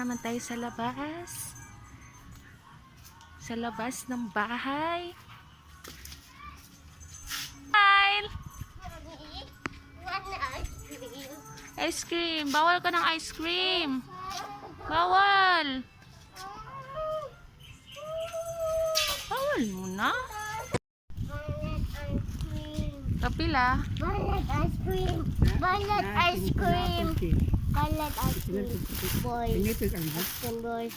naman tayo sa labas. Sa labas ng bahay. Smile! Ice cream. Bawal ka ng ice cream. Bawal. Bawal mo na. Kapila. Violet ice cream. Violet ice cream. Violet ice cream. Boys. Ice cream boys.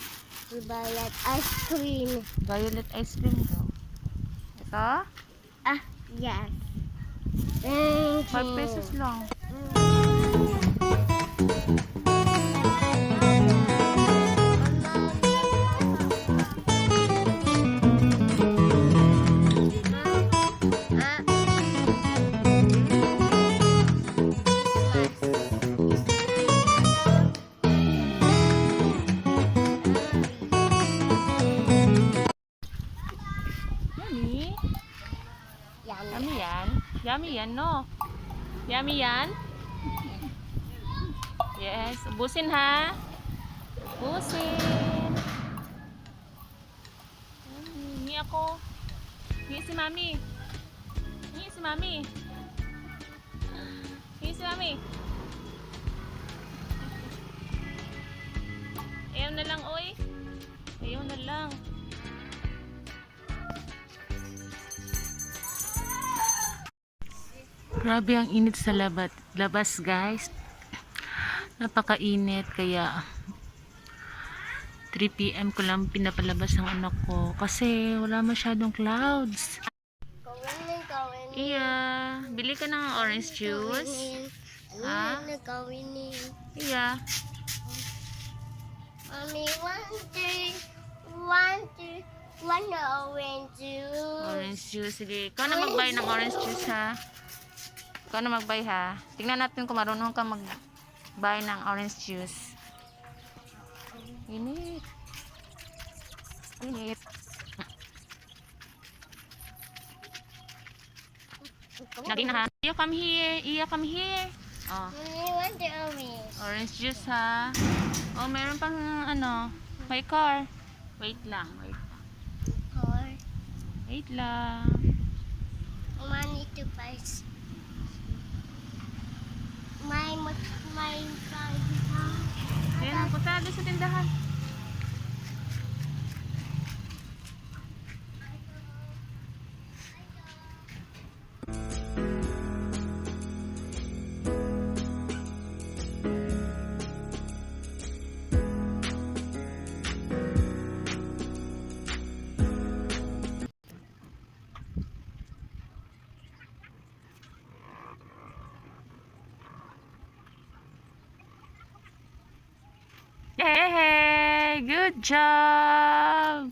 Violet ice cream. Violet ice cream daw. Ito? Ah, yes. 5 pesos lang. Yummy. Yummy yan. Yummy yan, no? Yummy yan? Yes. Ubusin ha. Ubusin. Hingi ako. Hingi si mami. Hingi si mami. Hingi si mami. Ayaw na lang, oy. Ayaw na lang. Grabe ang init sa labas guys. Napakainit kaya 3 PM ko lang pinapalabas ang anak ko kasi wala masyadong clouds. Iya, bili ka ng orange juice. Ha? Iya. Mommy, one orange juice. Orange juice. Sige, ikaw na mag-buy ng orange juice ha. Ikaw na mag-buy ha. Tingnan natin kung marunong ka mag-buy ng orange juice. Init. Init. Lagi na ha. Iya, come here. Iya, come here. Oh. Mommy, want the orange. Orange juice ha. Oh, meron pang ano. May car. Wait lang. Wait lang. Or, Wait lang. money to buy. My Ayan, punta doon sa tindahan. Hey, good job!